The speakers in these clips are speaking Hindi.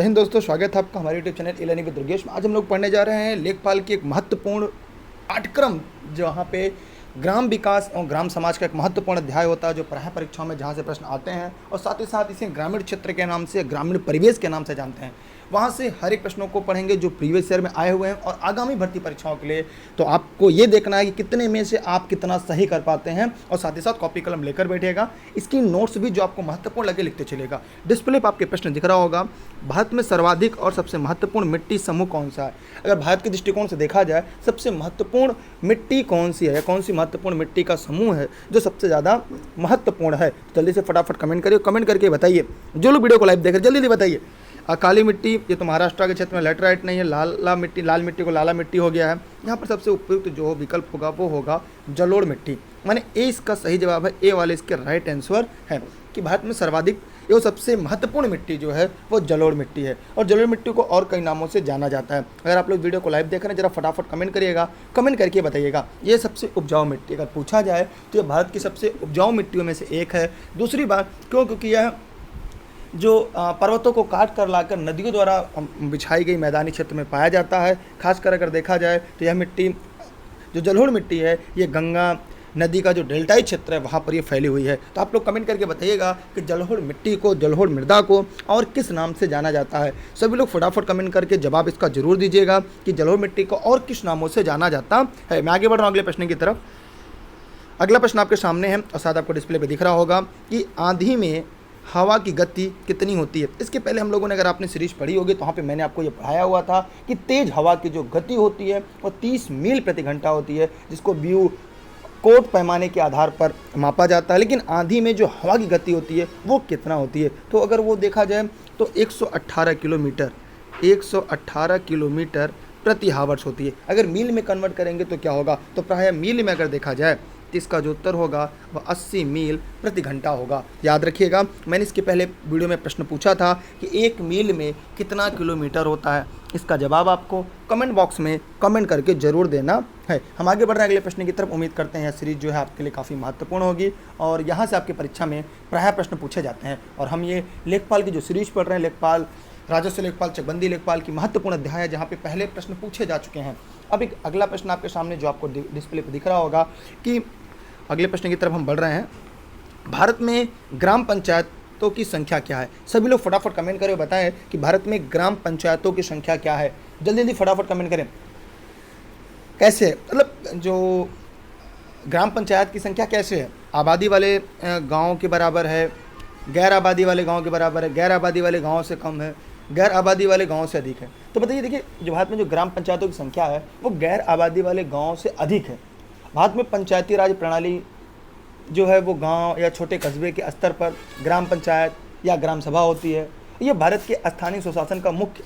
जय हिंद दोस्तों, स्वागत है आपका हमारे YouTube channel learning with Durgesh में। आज हम लोग पढ़ने जा रहे हैं लेखपाल की एक महत्वपूर्ण पाठ्यक्रम, जहाँ पे ग्राम विकास और ग्राम समाज का एक महत्वपूर्ण अध्याय होता है, जो प्राय परीक्षाओं में जहाँ से प्रश्न आते हैं और साथ ही साथ इसे ग्रामीण क्षेत्र के नाम से, ग्रामीण परिवेश के नाम से जानते हैं। वहाँ से हर एक प्रश्नों को पढ़ेंगे जो प्रीवियस ईयर में आए हुए हैं और आगामी भर्ती परीक्षाओं के लिए। तो आपको ये देखना है कि कितने में से आप कितना सही कर पाते हैं और साथ ही साथ कॉपी कलम लेकर बैठिएगा। इसकी नोट्स भी जो आपको महत्वपूर्ण लगे लिखते चलेगा। डिस्प्ले पर आपके प्रश्न दिख रहा होगा, भारत में सर्वाधिक और सबसे महत्वपूर्ण मिट्टी समूह कौन सा है। अगर भारत के दृष्टिकोण से देखा जाए, सबसे महत्वपूर्ण मिट्टी कौन सी है, कौन सी महत्वपूर्ण मिट्टी का समूह है जो सबसे ज़्यादा महत्वपूर्ण है। जल्दी से फटाफट कमेंट करिए, कमेंट करके बताइए। जो लोग वीडियो को लाइव देख रहे जल्दी बताइए। काली मिट्टी, ये तो महाराष्ट्र के क्षेत्र में लेटराइट नहीं है। लाल मिट्टी को लाला मिट्टी हो गया है। यहाँ पर सबसे उपयुक्त जो विकल्प होगा वो होगा जलोढ़ मिट्टी, माने ए इसका सही जवाब है। ए वाले इसके राइट आंसर है कि भारत में सर्वाधिक ये सबसे महत्वपूर्ण मिट्टी जो है वो जलोढ़ मिट्टी है। और जलोढ़ मिट्टी को और कई नामों से जाना जाता है। अगर आप लोग वीडियो को लाइव देख रहे हैं, जरा फटाफट कमेंट करिएगा, कमेंट करके बताइएगा ये सबसे उपजाऊ मिट्टी अगर पूछा जाए तो ये भारत की सबसे उपजाऊ मिट्टियों में से एक है। दूसरी बात क्योंकि यह जो पर्वतों को काट कर लाकर नदियों द्वारा बिछाई गई मैदानी क्षेत्र में पाया जाता है। खासकर अगर देखा जाए तो यह मिट्टी जो जलोढ़ मिट्टी है, ये गंगा नदी का जो डेल्टाई क्षेत्र है वहाँ पर ये फैली हुई है। तो आप लोग कमेंट करके बताइएगा कि जलोढ़ मिट्टी को, जलोढ़ मृदा को और किस नाम से जाना जाता है। सभी लोग फटाफट कमेंट करके जवाब इसका जरूर दीजिएगा कि जलोढ़ मिट्टी को और किस नामों से जाना जाता है। मैं आगे बढ़ रहा हूँ अगले प्रश्न की तरफ। अगला प्रश्न आपके सामने है और शायद आपको डिस्प्ले पर दिख रहा होगा कि आंधी में हवा की गति कितनी होती है। इसके पहले हम लोगों ने, अगर आपने सीरीज पढ़ी होगी तो वहाँ पे मैंने आपको ये पढ़ाया हुआ था कि तेज हवा की जो गति होती है वो 30 मील प्रति घंटा होती है, जिसको व्यू कोट पैमाने के आधार पर मापा जाता है। लेकिन आंधी में जो हवा की गति होती है वो कितना होती है, तो अगर वो देखा जाए तो 118 किलोमीटर प्रति हावर्स होती है। अगर मील में कन्वर्ट करेंगे तो क्या होगा, तो प्राय मील में अगर देखा जाए तो इसका जो उत्तर होगा वह 80 मील प्रति घंटा होगा। याद रखिएगा, मैंने इसके पहले वीडियो में प्रश्न पूछा था कि 1 मील में कितना किलोमीटर होता है। इसका जवाब आपको कमेंट बॉक्स में कमेंट करके ज़रूर देना है। हम आगे बढ़ रहे हैं अगले प्रश्न की तरफ। उम्मीद करते हैं यह सीरीज जो है आपके लिए काफ़ी महत्वपूर्ण होगी और यहाँ से आपकी परीक्षा में प्रायः प्रश्न पूछे जाते हैं। और हम ये लेखपाल की जो सीरीज पढ़ रहे हैं, लेखपाल, राजस्व लेखपाल, चकबंदी लेखपाल की महत्वपूर्ण अध्याय है, जहाँ पे पहले प्रश्न पूछे जा चुके हैं। अब एक अगला प्रश्न आपके सामने जो आपको डिस्प्ले पर दिख रहा होगा कि अगले प्रश्न की तरफ हम बढ़ रहे हैं। भारत में ग्राम पंचायतों की संख्या क्या है। सभी लोग फटाफट कमेंट करें, बताएं कि भारत में ग्राम पंचायतों की संख्या क्या है। जल्दी जल्दी फटाफट कमेंट करें। कैसे, मतलब जो ग्राम पंचायत की संख्या कैसे है, आबादी वाले गाँव के बराबर है, गैर आबादी वाले गाँव के बराबर है, गैर आबादी वाले गाँव से कम है, गैर आबादी वाले गाँव से अधिक है। तो बताइए, देखिए जो भारत में जो ग्राम पंचायतों की संख्या है वो गैर आबादी वाले गाँव से अधिक है। भारत में पंचायती राज प्रणाली जो है वो गांव या छोटे कस्बे के स्तर पर ग्राम पंचायत या ग्राम सभा होती है। ये भारत के स्थानीय सुशासन का मुख्य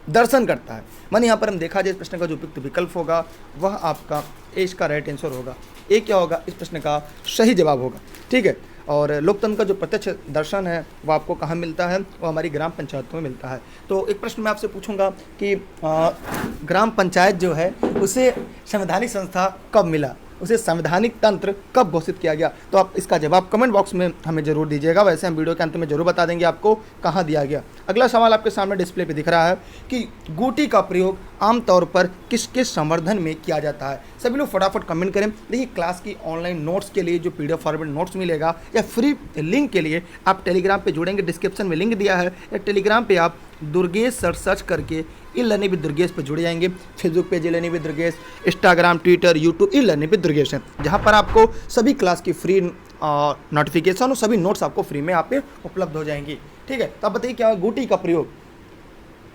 दर्शन करता है। माने यहाँ पर हम देखा जाए इस प्रश्न का जो उपयुक्त विकल्प होगा वह आपका ए इसका राइट आंसर होगा। ए क्या होगा, इस प्रश्न का सही जवाब होगा। ठीक है। और लोकतंत्र का जो प्रत्यक्ष दर्शन है वो आपको कहाँ मिलता है, वो हमारी ग्राम पंचायतों में मिलता है। तो एक प्रश्न मैं आपसे पूछूंगा कि ग्राम पंचायत जो है उसे संवैधानिक संस्था कब मिला, उसे संवैधानिक तंत्र कब घोषित किया गया। तो आप इसका जवाब कमेंट बॉक्स में हमें जरूर दीजिएगा। वैसे हम वीडियो के अंत में जरूर बता देंगे आपको कहाँ दिया गया। अगला सवाल आपके सामने डिस्प्ले पे दिख रहा है कि गूटी का प्रयोग आमतौर पर किसके संवर्धन में किया जाता है। सभी लोग फटाफट कमेंट करें। देखिए, क्लास की ऑनलाइन नोट्स के लिए जो PDF फॉर्मेट नोट्स मिलेगा या फ्री लिंक के लिए आप टेलीग्राम पे जुड़ेंगे, डिस्क्रिप्शन में लिंक दिया है, या टेलीग्राम पे आप दुर्गेश सर्च करके लर्निंग विद दुर्गेश पर जुड़ जाएंगे। Facebook page learning with Durgesh, Instagram, Twitter, YouTube learning with Durgesh है, जहाँ पर आपको सभी क्लास की फ्री नोटिफिकेशन और सभी नोट्स आपको फ्री में आप पे उपलब्ध हो जाएंगी। ठीक है। तो आप बताइए क्या है गूटी का प्रयोग।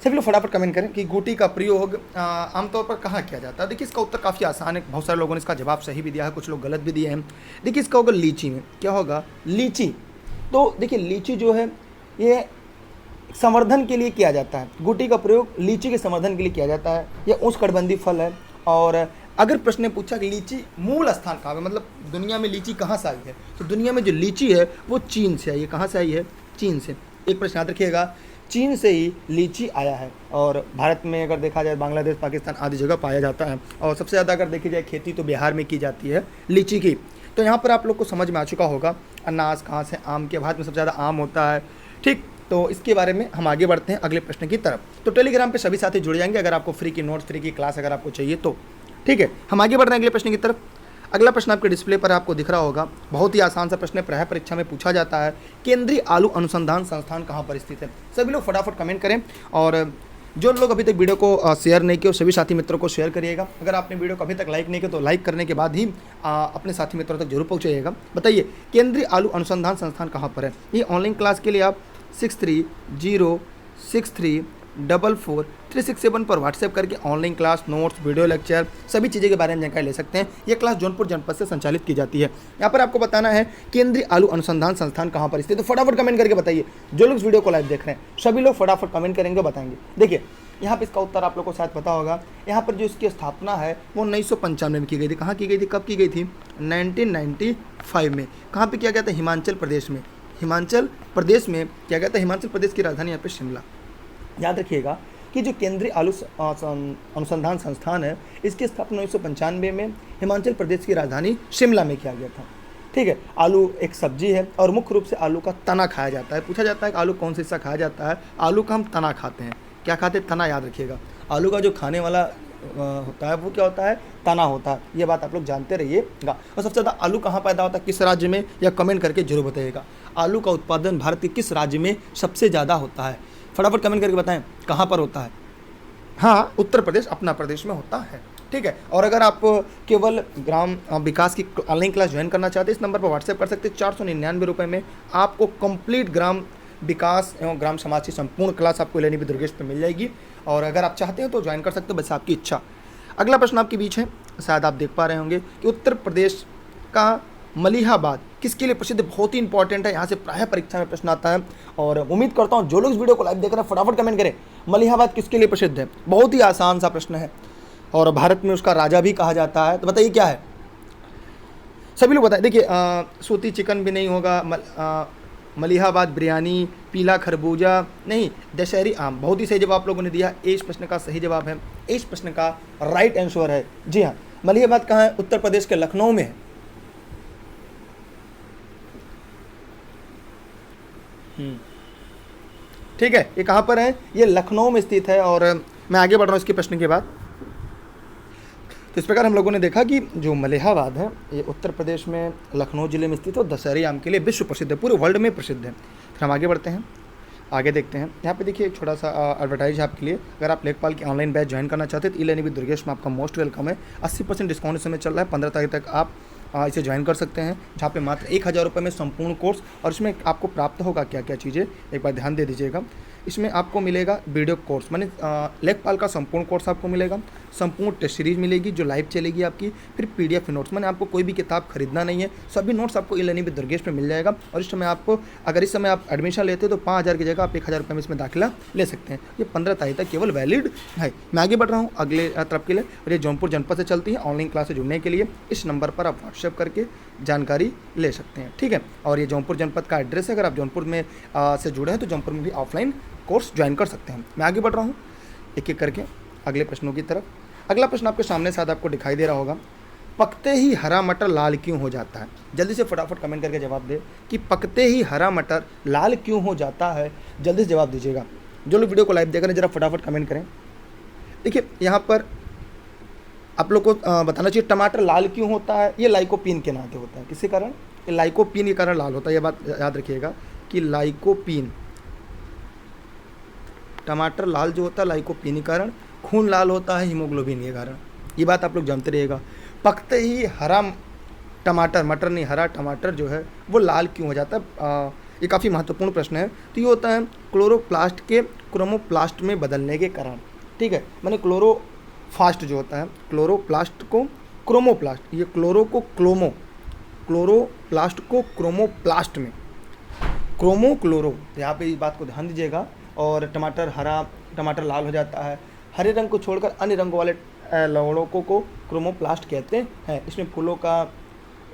सभी लोग फटाफट कमेंट करें कि गूटी का प्रयोग आमतौर पर कहाँ किया जाता है। देखिए, इसका उत्तर काफ़ी आसान है। बहुत सारे लोगों ने इसका जवाब सही भी दिया है, कुछ लोग गलत भी दिए हैं। देखिए, इसका होगा लीची में। क्या होगा, लीची। तो देखिए, लीची जो है ये संवर्धन के लिए किया जाता है। गूटी का प्रयोग लीची के संवर्धन के लिए किया जाता है। यह उष्णकटिबंधीय फल है। और अगर प्रश्न ने पूछा कि लीची मूल स्थान कहाँ है, मतलब दुनिया में लीची कहाँ से आई है, तो दुनिया में जो लीची है वो चीन से आई है। कहाँ से आई है, चीन से। एक प्रश्न याद रखिएगा, चीन से ही लीची आया है। और भारत में अगर देखा जाए बांग्लादेश, पाकिस्तान आदि जगह पाया जाता है। और सबसे ज़्यादा अगर देखी जाए खेती तो बिहार में की जाती है लीची की। तो यहाँ पर आप लोग को समझ में आ चुका होगा अनाज कहाँ से, आम के। भारत में सबसे ज़्यादा आम होता है। ठीक। तो इसके बारे में हम आगे बढ़ते हैं अगले प्रश्न की तरफ। तो टेलीग्राम पे सभी साथी जुड़ जाएंगे अगर आपको फ्री की नोट्स, फ्री की क्लास अगर आपको चाहिए तो। ठीक है, हम आगे बढ़ रहे हैं अगले प्रश्न की तरफ। अगला प्रश्न आपके डिस्प्ले पर आपको दिख रहा होगा, बहुत ही आसान सा प्रश्न है, प्राय परीक्षा में पूछा जाता है। केंद्रीय आलू अनुसंधान संस्थान कहाँ पर स्थित है? सभी लोग फटाफट कमेंट करें, और जो लोग अभी तक वीडियो को शेयर नहीं किए सभी साथी मित्रों को शेयर करिएगा। अगर आपने वीडियो को अभी तक लाइक नहीं किया तो लाइक करने के बाद ही अपने साथी मित्रों तक जरूर पहुँचाइएगा। बताइए केंद्रीय आलू अनुसंधान संस्थान कहाँ पर है? ये ऑनलाइन क्लास के लिए आप 6306344367 पर व्हाट्सएप करके online class, notes, video lecture सभी चीज़ें के बारे में जानकारी ले सकते हैं। यह क्लास जौनपुर जनपद से संचालित की जाती है। यहाँ पर आपको बताना है केंद्रीय आलू अनुसंधान संस्थान कहाँ पर स्थित है। तो फटाफट कमेंट करके बताइए। जो लोग इस वीडियो को लाइव देख रहे हैं सभी लोग फटाफट कमेंट करेंगे, बताएंगे। देखिए यहाँ पे इसका उत्तर आप लोग को शायद पता होगा। यहाँ पर जो इसकी स्थापना है वो 1995 में की गई थी। कहाँ की गई थी, कब की गई थी? 1995 में। कहाँ पर किया गया था? हिमाचल प्रदेश में। हिमाचल प्रदेश में किया गया था। हिमाचल प्रदेश की राजधानी यहाँ पे शिमला। याद रखिएगा कि जो केंद्रीय आलू अनुसंधान संस्थान है इसकी स्थापना 1995 में हिमाचल प्रदेश की राजधानी शिमला में किया गया था। ठीक है, आलू एक सब्जी है और मुख्य रूप से आलू का तना खाया जाता है। पूछा जाता है कि आलू कौन सा हिस्सा खाया जाता है? आलू का हम तना खाते हैं। क्या खाते हैं? तना। याद रखिएगा, आलू का जो खाने वाला होता है वो क्या होता है? तना होता है। ये बात आप लोग जानते रहिएगा। और सबसे ज़्यादा आलू कहाँ पैदा होता है, किस राज्य में, या कमेंट करके जरूर बताइएगा। आलू का उत्पादन भारत के किस राज्य में सबसे ज़्यादा होता है? फटाफट कमेंट करके बताएं कहाँ पर होता है। हाँ, उत्तर प्रदेश अपना प्रदेश में होता है। ठीक है, और अगर आप केवल ग्राम विकास की ऑनलाइन क्लास ज्वाइन करना चाहते हैं इस नंबर पर व्हाट्सएप कर सकते हैं। 499 रुपये में आपको कंप्लीट ग्राम विकास एवं ग्राम समाज की संपूर्ण क्लास आपको इलेनी दुर्गेश पे मिल जाएगी। और अगर आप चाहते हैं तो ज्वाइन कर सकते हो, बस आपकी इच्छा। अगला प्रश्न आपके बीच है, शायद आप देख पा रहे होंगे कि उत्तर प्रदेश का मलिहाबाद किसके लिए प्रसिद्ध? बहुत ही इंपॉर्टेंट है, यहाँ से प्राय परीक्षा में प्रश्न आता है। और उम्मीद करता हूँ जो लोग इस वीडियो को लाइव देख रहे हैं फटाफट कमेंट करें, मलिहाबाद किसके लिए प्रसिद्ध है? बहुत ही आसान सा प्रश्न है, और भारत में उसका राजा भी कहा जाता है। तो बताइए क्या है? सभी लोग बताएं। देखिए सूती चिकन भी नहीं होगा, मलिहाबाद बिरयानी, पीला खरबूजा नहीं, दशहरी आम। बहुत ही सही जवाब आप लोगों ने दिया। इस प्रश्न का सही जवाब है, इस प्रश्न का राइट आंसर है जी हाँ, मलिहाबाद कहाँ है? उत्तर प्रदेश के लखनऊ में है। ठीक है, ये कहाँ पर है? ये लखनऊ में स्थित है। और मैं आगे बढ़ रहा हूँ इसके प्रश्न के बाद। तो इस प्रकार हम लोगों ने देखा कि जो मलिहाबाद है ये उत्तर प्रदेश में लखनऊ जिले में स्थित है और दशहरी आम के लिए विश्व प्रसिद्ध है, पूरे वर्ल्ड में प्रसिद्ध है। फिर हम आगे बढ़ते हैं, आगे देखते हैं। यहाँ पे देखिए एक छोटा सा एडवर्टाइज है आपके लिए। अगर आप लेखपाल की ऑनलाइन बैच ज्वाइन करना चाहते हैं तो ई लर्निंग विद दुर्गेश में आपका मोस्ट वेलकम है। 80% डिस्काउंट इस समय चल रहा है। 15 तारीख तक आप इसे ज्वाइन कर सकते हैं, जहाँ पे मात्र 1000 रुपये में संपूर्ण कोर्स। और इसमें आपको प्राप्त होगा क्या क्या चीज़ें, एक बार ध्यान दे दीजिएगा। इसमें आपको मिलेगा वीडियो कोर्स, माने लेखपाल का संपूर्ण कोर्स आपको मिलेगा, संपूर्ण टेस्ट सीरीज मिलेगी जो लाइव चलेगी आपकी, फिर PDF नोट्स, माने आपको कोई भी किताब खरीदना नहीं है, सभी नोट्स आपको ई लर्निंग विद दुर्गेश में मिल जाएगा। और इस समय आपको अगर इस समय आप एडमिशन लेते हो तो 5000 की जगह आप 1000 रुपये में इसमें दाखिला ले सकते हैं। ये 15 तारीख तक केवल वैलिड है। मैं आगे बढ़ रहा हूँ अगले तरफ के लिए, और ये जौनपुर जनपद से चलती है। ऑनलाइन क्लास से जुड़ने के लिए इस नंबर पर आप व्हाट्सएप करके जानकारी ले सकते हैं। ठीक है, और ये जौनपुर जनपद का एड्रेस है। अगर आप जौनपुर में से जुड़े हैं तो जौनपुर में भी ऑफलाइन कोर्स ज्वाइन कर सकते हैं। मैं आगे बढ़ रहा हूँ एक एक करके अगले प्रश्नों की तरफ। अगला प्रश्न आपके सामने शायद आपको दिखाई दे रहा होगा, पकते ही हरा मटर लाल क्यों हो जाता है? जल्दी से फटाफट कमेंट करके जवाब दे कि पकते ही हरा मटर लाल क्यों हो जाता है। जल्दी से जवाब दीजिएगा। जो लोग वीडियो को लाइव देख रहे हैं जरा फटाफट कमेंट करें। देखिए यहाँ पर आप लोग को बताना चाहिए टमाटर लाल क्यों होता है। ये लाइकोपीन के नाते होता है। किसी कारण? ये लाइकोपीन के कारण लाल होता है। ये बात याद रखिएगा कि लाइकोपीन, टमाटर लाल जो होता है लाइकोपीन के कारण, खून लाल होता है हीमोग्लोबिन के कारण। ये बात आप लोग जानते रहिएगा। पकते ही हरा टमाटर, मटर नहीं हरा टमाटर जो है वो लाल क्यों हो जाता है? ये काफ़ी महत्वपूर्ण प्रश्न है। तो ये होता है क्लोरोप्लास्ट के क्रोमोप्लास्ट में बदलने के कारण। ठीक है, मैंने क्लोरोफास्ट जो होता है, क्लोरोप्लास्ट को क्रोमोप्लास्ट, ये क्लोरो को क्लोरोप्लास्ट को क्रोमोप्लास्ट में, क्रोमो। यहाँ पे इस बात को ध्यान दीजिएगा। और टमाटर लाल हो जाता है। हरे रंग को छोड़कर अन्य रंगों वाले लवणों को क्रोमोप्लास्ट कहते हैं। इसमें फूलों का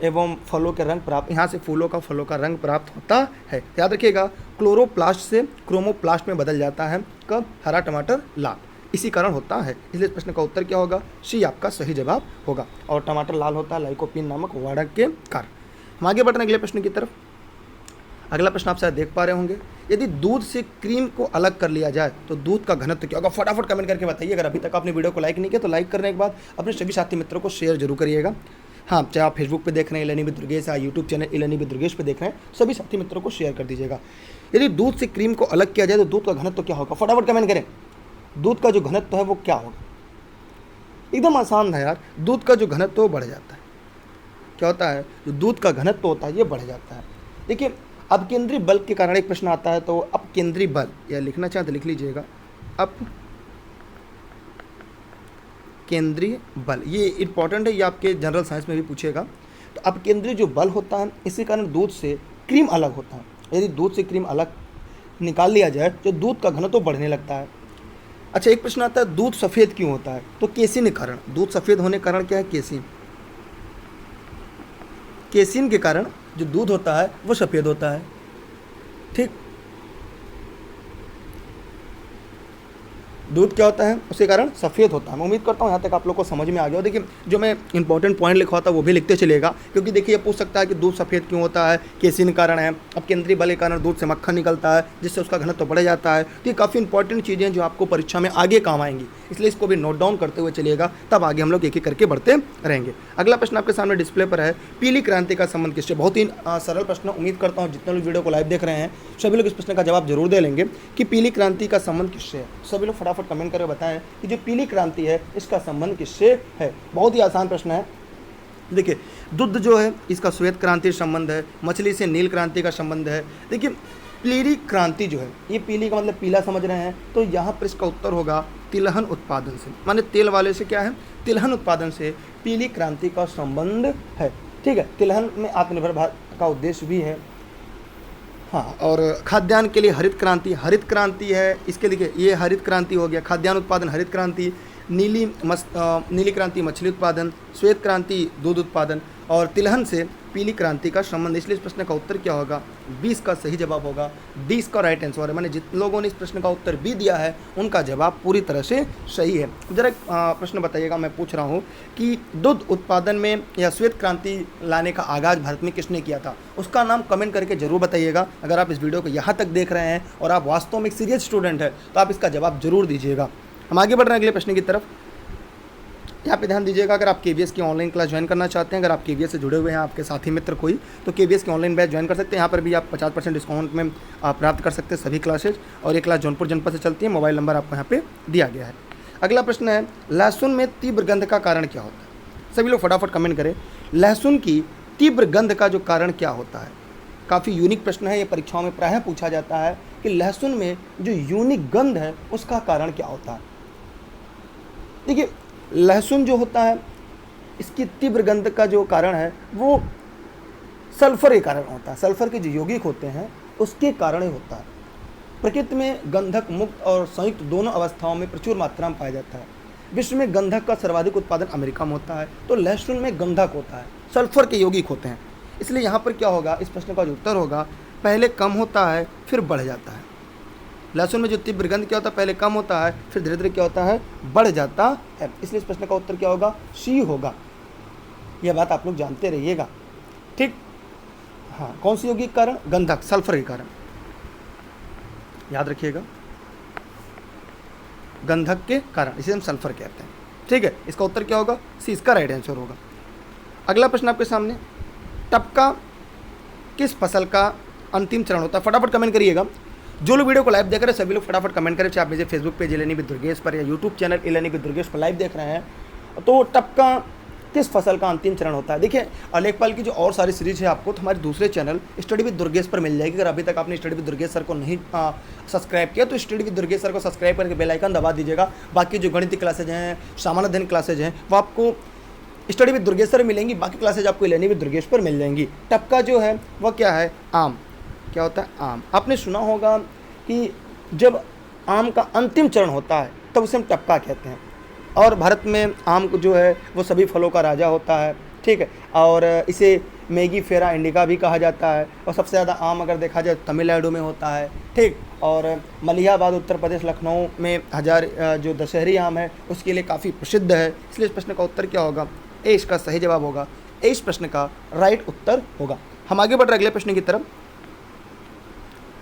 एवं फलों के रंग प्राप्त, यहाँ से फूलों का फलों का रंग प्राप्त होता है। याद रखिएगा क्लोरोप्लास्ट से क्रोमोप्लास्ट में बदल जाता है। कब? हरा टमाटर लाल, इसी कारण होता है। इसलिए इस प्रश्न का उत्तर क्या होगा? सी आपका सही जवाब होगा। और टमाटर लाल होता है लाइकोपीन नामक वाड़क के कारण। हम आगे बढ़ रहे हैं अगले प्रश्न की तरफ। अगला प्रश्न आप शायद देख पा रहे होंगे, यदि दूध से क्रीम को अलग कर लिया जाए तो दूध का घनत्व क्या होगा? फटाफट कमेंट करके बताइए। अगर अभी तक आपने वीडियो को लाइक नहीं किया तो लाइक करने के बाद अपने सभी साथी मित्रों को शेयर जरूर करिएगा। हाँ, चाहे आप फेसबुक पे देख रहे हैं इलानी विद दुर्गेश या यूट्यूब चैनल इलानी विद दुर्गेश पे देख रहे हैं, सभी साथी मित्रों को शेयर कर दीजिएगा। यदि दूध से क्रीम को अलग किया जाए तो दूध का घनत्व क्या होगा? फटाफट कमेंट करें। दूध का जो घनत्व है वो क्या होगा? एकदम आसान है यार, दूध का जो घनत्व वो बढ़ जाता है। क्या होता है? जो दूध का घनत्व होता है ये बढ़ जाता है। देखिए, अपकेंद्री बल के कारण एक प्रश्न आता है, तो अपकेंद्री बल, या लिखना चाहें तो लिख लीजिएगा, अपकेंद्रीय बल, ये इंपॉर्टेंट है, ये आपके जनरल साइंस में भी पूछेगा। तो अपकेंद्रीय जो बल होता है इसी कारण दूध से क्रीम अलग होता है। यदि दूध से क्रीम अलग निकाल लिया जाए तो दूध का घनत्व बढ़ने लगता है। अच्छा, एक प्रश्न आता है, दूध सफ़ेद क्यों होता है? तो केसिन कारण। दूध सफ़ेद होने के कारण क्या है? केसिन। केसिन के कारण जो दूध होता है वो सफ़ेद होता है। ठीक, दूध क्या होता है? उसके कारण सफ़ेद होता है। मैं उम्मीद करता हूँ यहाँ तक आप लोग को समझ में आ गया हो। देखिए, जो मैं इंपॉर्टेंट पॉइंट लिखा होता है वो भी लिखते चलेगा, क्योंकि देखिए ये पूछ सकता है कि दूध सफ़ेद क्यों होता है, केसिन कारण है, अब केंद्रीय बल के कारण दूध से मक्खन निकलता है जिससे उसका घनत्व बढ़ जाता है। तो ये काफ़ी इंपॉर्टेंट चीज़ें हैं जो आपको परीक्षा में आगे काम आएंगी, इसलिए इसको भी नोट डाउन करते हुए चलिएगा, तब आगे हम लोग एक एक करके बढ़ते रहेंगे। अगला प्रश्न आपके सामने डिस्प्ले पर है, पीली क्रांति का संबंध किससे? बहुत ही सरल प्रश्न। उम्मीद करता हूँ जितने लोग वीडियो को लाइव देख रहे हैं सभी लोग इस प्रश्न का जवाब जरूर दे लेंगे कि पीली क्रांति का संबंध किससे है। सभी लोग फटाफट कमेंट करके बताएं कि जो पीली क्रांति है इसका संबंध किससे है। बहुत ही आसान प्रश्न है। देखिए, दुग्ध जो है इसका श्वेत क्रांति संबंध है, मछली से नील क्रांति का संबंध है। देखिए, पीली क्रांति जो है, ये पीली का मतलब पीला समझ रहे हैं, तो यहाँ पर इसका उत्तर होगा तिलहन उत्पादन से, माने तेल वाले से। क्या है? तिलहन उत्पादन से पीली क्रांति का संबंध है। ठीक है, तिलहन में आत्मनिर्भर भारत का उद्देश्य भी है। हाँ, और खाद्यान्न के लिए हरित क्रांति, हरित क्रांति है इसके लिए, ये हरित क्रांति हो गया, खाद्यान्न उत्पादन हरित क्रांति, नीली क्रांति मछली उत्पादन, श्वेत क्रांति दूध उत्पादन, और तिलहन से पीली क्रांति का संबंध। इसलिए इस प्रश्न का उत्तर क्या होगा? 20 का सही जवाब होगा। 20 का राइट आंसर है। मैंने जितने लोगों ने इस प्रश्न का उत्तर भी दिया है उनका जवाब पूरी तरह से सही है। जरा एक प्रश्न बताइएगा, मैं पूछ रहा हूँ कि दूध उत्पादन में या श्वेत क्रांति लाने का आगाज़ भारत में किसने किया था? उसका नाम कमेंट करके जरूर बताइएगा। अगर आप इस वीडियो को यहाँ तक देख रहे हैं और आप वास्तव में एक सीरियस स्टूडेंट है तो आप इसका जवाब जरूर दीजिएगा। हम आगे बढ़ रहे हैं अगले प्रश्न की तरफ। यहाँ पे ध्यान दीजिएगा, अगर आप केवीएस की ऑनलाइन क्लास ज्वाइन करना चाहते हैं, अगर आप केवीएस से जुड़े हुए हैं, आपके साथी मित्र कोई, तो केवीएस की ऑनलाइन बैच ज्वाइन कर सकते हैं। यहाँ पर भी आप 50% डिस्काउंट में प्राप्त कर सकते हैं सभी क्लासेज, और ये क्लास जौनपुर जनपद से चलती है। मोबाइल नंबर आपको यहाँ पे दिया गया है। अगला प्रश्न है, लहसुन में तीव्र गंध का कारण क्या होता है? सभी लोग फटाफट कमेंट करें, लहसुन की तीव्र गंध का जो कारण क्या होता है? काफ़ी यूनिक प्रश्न है, ये परीक्षाओं में प्रायः पूछा जाता है कि लहसुन में जो यूनिक गंध है उसका कारण क्या होता है। देखिए, लहसुन जो होता है इसकी तीव्र गंध का जो कारण है वो सल्फर के कारण होता है। सल्फर के जो यौगिक होते हैं उसके कारण ही होता है। प्रकृति में गंधक मुक्त और संयुक्त दोनों अवस्थाओं में प्रचुर मात्रा में पाया जाता है। विश्व में गंधक का सर्वाधिक उत्पादन अमेरिका में होता है, तो लहसुन में गंधक होता है, सल्फर के यौगिक होते हैं। इसलिए यहाँ पर क्या होगा? इस प्रश्न का जो उत्तर होगा, पहले कम होता है फिर बढ़ जाता है। लहसुन में जो तीव्र गंध क्या होता है? पहले कम होता है फिर धीरे धीरे क्या होता है? बढ़ जाता है। इसलिए इस प्रश्न का उत्तर क्या होगा? सी होगा। यह बात आप लोग जानते रहिएगा। ठीक, हाँ, कौन सी यौगिक कारण? गंधक, सल्फर के कारण, याद रखिएगा, गंधक के कारण, इसे हम सल्फर कहते हैं। ठीक है, इसका उत्तर क्या होगा? सी इसका राइट आंसर होगा। अगला प्रश्न आपके सामने, टपका किस फसल का अंतिम चरण होता है? फटाफट कमेंट करिएगा। जो लोग वीडियो को लाइव देख रहे हैं सभी लोग फटाफट कमेंट करें, चाहे आप मुझे फेसबुक पेज इलानी विद दुर्गेश पर या यूट्यूब चैनल इलानी विद दुर्गेश पर लाइव देख रहे हैं, तो टपका किस फसल का अंतिम चरण होता है? देखिए, लेखपाल की जो और सारी सीरीज है आपको तो हमारे दूसरे चैनल स्टडी विद दुर्गेश पर मिल जाएगी। अगर अभी तक आपने स्टडी विद दुर्गेश सर को नहीं सब्सक्राइब किया तो स्टडी विद दुर्गेश सर को सब्सक्राइब करके बेल आइकन दबा दीजिएगा। बाकी जो गणित क्लासेज हैं, सामान्य अध्ययन क्लासेज हैं, वो आपको स्टडी विद दुर्गेश सर मिलेंगी, बाकी क्लासेज आपको इलानी विद दुर्गेश पर मिल जाएंगी। टपका जो है वह क्या है? आम। क्या होता है? आम। आपने सुना होगा कि जब आम का अंतिम चरण होता है तब उसे हम टपका कहते हैं। और भारत में आम को जो है वो सभी फलों का राजा होता है। ठीक है, और इसे मेगी फेरा इंडिका भी कहा जाता है। और सबसे ज़्यादा आम अगर देखा जाए तमिलनाडु में होता है। ठीक, और मलिहाबाद उत्तर प्रदेश लखनऊ में जो दशहरी आम है उसके लिए काफ़ी प्रसिद्ध है। इसलिए इस प्रश्न का उत्तर क्या होगा? ए इसका सही जवाब होगा। ए इस प्रश्न का राइट उत्तर होगा। हम आगे बढ़ रहे अगले प्रश्न की तरफ।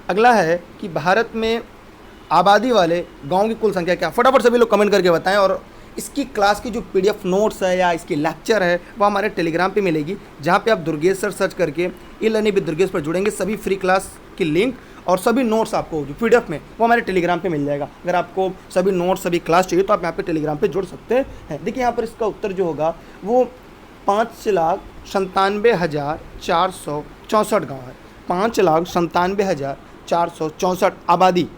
अगला है कि भारत में आबादी वाले गांव की कुल संख्या क्या। फटाफट सभी लोग कमेंट करके बताएं। और इसकी क्लास की जो पीडीएफ नोट्स है या इसकी लेक्चर है वो हमारे टेलीग्राम पे मिलेगी, जहाँ पे आप दुर्गेश सर सर्च करके ई लर्निंग विद दुर्गेश पर जुड़ेंगे। सभी फ्री क्लास की लिंक और सभी नोट्स आपको जो पीडीएफ में वो हमारे टेलीग्राम पे मिल जाएगा। अगर आपको सभी नोट्स सभी क्लास चाहिए तो आप यहाँ पे टेलीग्राम पे जुड़ सकते हैं। देखिए यहाँ पर इसका उत्तर जो होगा वो 5,97,464 गाँव है। 5,97,464 आबादी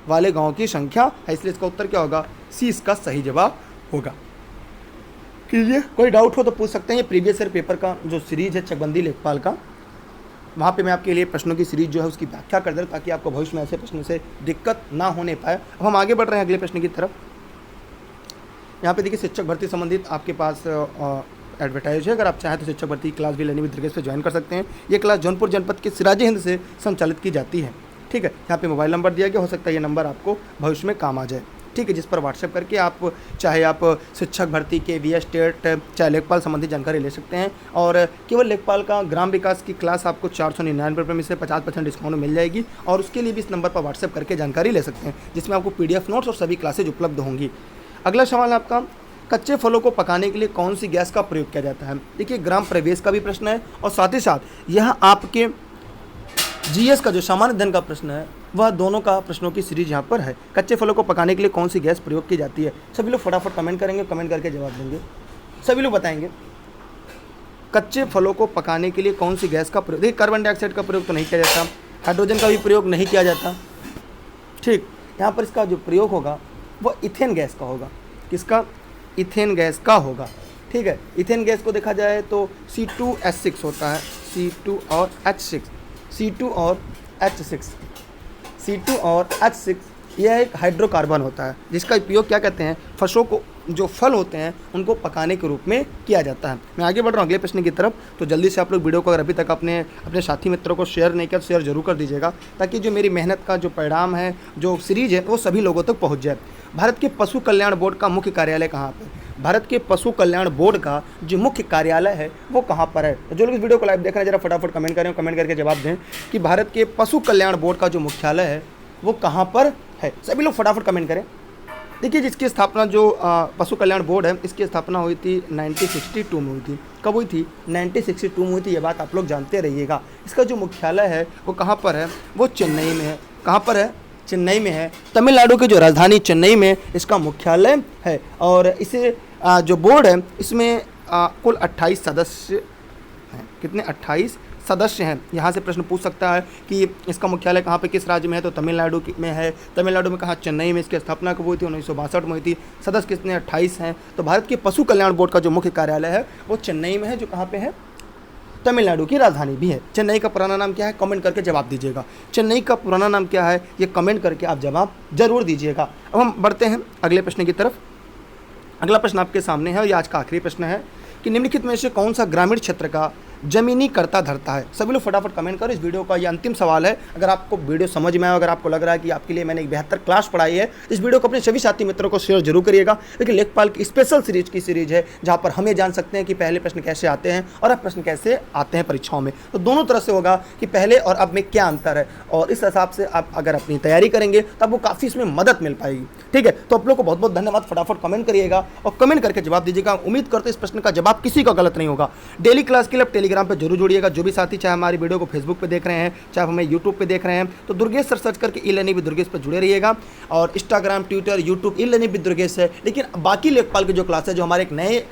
वाले गाँव की संख्या है, इसलिए इसका उत्तर क्या होगा, सी इसका सही जवाब होगा। कीजिए, कोई डाउट हो तो पूछ सकते हैं। ये प्रीवियस ईयर पेपर का जो सीरीज है चकबंदी लेखपाल का, वहाँ पे मैं आपके लिए प्रश्नों की सीरीज जो है उसकी व्याख्या कर दे रहा हूँ ताकि आपको भविष्य में ऐसे प्रश्नों से दिक्कत ना होने पाए। अब हम आगे बढ़ रहे हैं अगले प्रश्न की तरफ। यहाँ पे देखिए शिक्षक भर्ती संबंधित आपके पास एडवर्टाइज है। अगर आप चाहें तो शिक्षक भर्ती क्लास भी लर्निंग विद दुर्गेश पे ज्वाइन कर सकते हैं। ये क्लास जौनपुर जनपद के सिराजे हिंद से संचालित की जाती है। ठीक है, यहाँ पे मोबाइल नंबर दिया गया, हो सकता है ये नंबर आपको भविष्य में काम आ जाए। ठीक है, जिस पर व्हाट्सएप करके आप चाहे आप शिक्षक भर्ती के वी स्टेट चाहे लेखपाल संबंधी जानकारी ले सकते हैं। और केवल लेखपाल का ग्राम विकास की क्लास आपको 499 रुपये में से 50% डिस्काउंट मिल जाएगी। और उसके लिए भी इस नंबर पर व्हाट्सएप करके जानकारी ले सकते हैं, जिसमें आपको पीडीएफ नोट्स और सभी क्लासेज उपलब्ध होंगी। अगला सवाल आपका, कच्चे फलों को पकाने के लिए कौन सी गैस का प्रयोग किया जाता है। देखिए ग्राम प्रवेश का भी प्रश्न है और साथ ही साथ यह आपके जीएस का जो सामान्य अध्ययन का प्रश्न है वह दोनों का प्रश्नों की सीरीज यहाँ पर है। कच्चे फलों को पकाने के लिए कौन सी गैस प्रयोग की जाती है। सभी लोग फटाफट कमेंट करेंगे, कमेंट करके जवाब देंगे। सभी लोग बताएंगे कच्चे फलों को पकाने के लिए कौन सी गैस का प्रयोग। देखिए कार्बन डाइऑक्साइड का प्रयोग तो नहीं किया जाता, हाइड्रोजन का भी प्रयोग नहीं किया जाता। ठीक, यहाँ पर इसका जो प्रयोग होगा वह इथेन गैस का होगा। किसका, इथेन गैस का होगा। ठीक है, इथेन गैस को देखा जाए तो C2H6 होता है, C2 और H6, C2 और H6, C2 और H6 यह एक हाइड्रोकार्बन होता है, जिसका उपयोग क्या कहते हैं, फसलों को जो फल होते हैं उनको पकाने के रूप में किया जाता है। मैं आगे बढ़ रहा हूँ अगले प्रश्न की तरफ। तो जल्दी से आप लोग वीडियो को अगर अभी तक अपने साथी मित्रों को शेयर नहीं किया तो शेयर जरूर कर दीजिएगा, ताकि जो मेरी मेहनत का जो परिणाम है, जो सीरीज है, वो सभी लोगों तक पहुँच जाए। भारत के पशु कल्याण बोर्ड का मुख्य कार्यालय कहाँ पर। भारत के पशु कल्याण बोर्ड का जो मुख्य कार्यालय है वो कहाँ पर है। तो जो लोग इस वीडियो को लाइव देख रहे हैं जरा फटाफट कमेंट करें, कमेंट करके जवाब दें कि भारत के पशु कल्याण बोर्ड का जो मुख्यालय है वो कहाँ पर है। सभी लोग फटाफट कमेंट करें। देखिए जिसकी स्थापना जो पशु कल्याण बोर्ड है इसकी स्थापना हुई थी 1962 में हुई थी। कब हुई थी, 1962 में हुई थी। ये बात आप लोग जानते रहिएगा। इसका जो मुख्यालय है वो कहाँ पर है, वो चेन्नई में है। कहाँ पर है, चेन्नई में है। तमिलनाडु की जो राजधानी चेन्नई में इसका मुख्यालय है। और इसे जो बोर्ड है इसमें कुल 28 सदस्य हैं। कितने, 28 सदस्य हैं। यहाँ से प्रश्न पूछ सकता है कि इसका मुख्यालय कहाँ पे, किस राज्य में है, तो तमिलनाडु में है। तमिलनाडु में कहाँ, चेन्नई में। इसकी स्थापना कब हुई थी, 1962 में हुई थी। सदस्य कितने, 28 हैं। तो भारत के पशु कल्याण बोर्ड का जो मुख्य कार्यालय है वो चेन्नई में है, जो कहाँ पे है, तमिलनाडु की राजधानी भी है। चेन्नई का पुराना नाम क्या है, कमेंट करके जवाब दीजिएगा। चेन्नई का पुराना नाम क्या है ये कमेंट करके आप जवाब जरूर दीजिएगा। अब हम बढ़ते हैं अगले प्रश्न की तरफ। अगला प्रश्न आपके सामने है और ये आज का आखिरी प्रश्न है कि निम्नलिखित में से कौन सा ग्रामीण क्षेत्र का जमीनी कर्ता धरता है। सभी लोग फटाफट कमेंट करो। इस वीडियो का ये अंतिम सवाल है। अगर आपको वीडियो समझ में आया, अगर आपको लग रहा है कि आपके लिए मैंने एक बेहतर क्लास पढ़ाई है, इस वीडियो को अपने सभी साथी मित्रों को शेयर जरूर करिएगा। क्योंकि लेखपाल की स्पेशल सीरीज की सीरीज है, जहाँ पर हम ये जान सकते हैं कि पहले प्रश्न कैसे आते हैं और अब प्रश्न कैसे आते हैं परीक्षाओं में। तो दोनों तरह से होगा कि पहले और अब में क्या अंतर है, और इस हिसाब से आप अगर अपनी तैयारी करेंगे तो आपको काफ़ी इसमें मदद मिल पाएगी। ठीक है, तो आप लोग को बहुत बहुत धन्यवाद। फटाफट कमेंट करिएगा और कमेंट करके जवाब दीजिएगा। उम्मीद करते इस प्रश्न का जवाब किसी का गलत नहीं होगा। डेली क्लास के लिए आप टेलीग्राम पर जरूर जुड़िएगा। जो भी साथी चाहे हमारी वीडियो को फेसबुक पे देख रहे हैं, चाहे हमें यूट्यूब पे देख रहे हैं, तो दुर्गेश सर सर्च करके ई लर्निंग विद दुर्गेश पर जुड़े रहिएगा। और Instagram, Twitter, YouTube e learning with Durgesh है। लेकिन बाकी लेखपाल की जो क्लास है, जो हमारे एक नए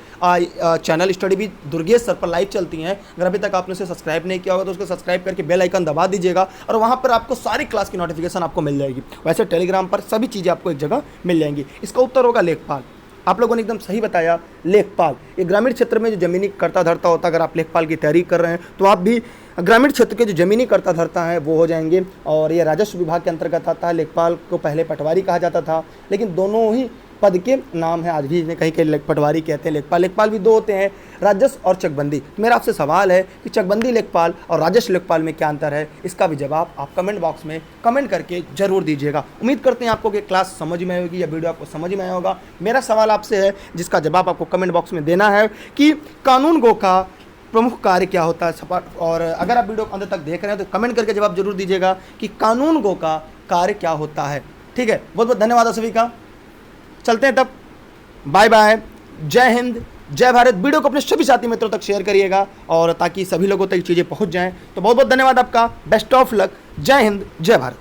channel study with Durgesh sir पर लाइव चलती हैं, अगर अभी तक आपने उसे सब्सक्राइब नहीं किया होगा तो उसको सब्सक्राइब करके बेल आइकन दबा दीजिएगा और वहाँ पर आपको सारी क्लास की नोटिफिकेशन आपको मिल जाएगी। वैसे टेलीग्राम पर सभी चीज़ें आपको एक जगह मिल जाएंगी। इसका उत्तर होगा लेखपाल। आप लोगों ने एकदम सही बताया, लेखपाल। ये ग्रामीण क्षेत्र में जो जमीनी कर्ता धर्ता होता है, अगर आप लेखपाल की तैयारी कर रहे हैं तो आप भी ग्रामीण क्षेत्र के जो जमीनी कर्ता धर्ता है वो हो जाएंगे। और ये राजस्व विभाग के अंतर्गत आता है। लेखपाल को पहले पटवारी कहा जाता था, लेकिन दोनों ही पद के नाम है, आज भी इन्हें कहीं कहीं पटवारी कहते हैं। लेखपाल, लेखपाल भी दो होते हैं, राजस्व और चकबंदी। मेरा आपसे सवाल है कि चकबंदी लेखपाल और राजस्व लेखपाल में क्या अंतर है। इसका भी जवाब आप कमेंट बॉक्स में कमेंट करके जरूर दीजिएगा। उम्मीद करते हैं आपको कि क्लास समझ में आएगी या वीडियो आपको समझ में आया होगा। मेरा सवाल आपसे है जिसका जवाब आपको कमेंट बॉक्स में देना है कि कानून गो का प्रमुख कार्य क्या होता है। और अगर आप वीडियो को अंत तक देख रहे हैं तो कमेंट करके जवाब जरूर दीजिएगा कि कानूनगो का कार्य क्या होता है। ठीक है, बहुत बहुत धन्यवाद आप सभी का। चलते हैं तब, बाय बाय, जय हिंद, जय भारत। वीडियो को अपने सभी साथी मित्रों तक शेयर करिएगा और ताकि सभी लोगों तक चीज़ें पहुंच जाएं। तो बहुत बहुत धन्यवाद आपका, बेस्ट ऑफ लक, जय हिंद, जय भारत।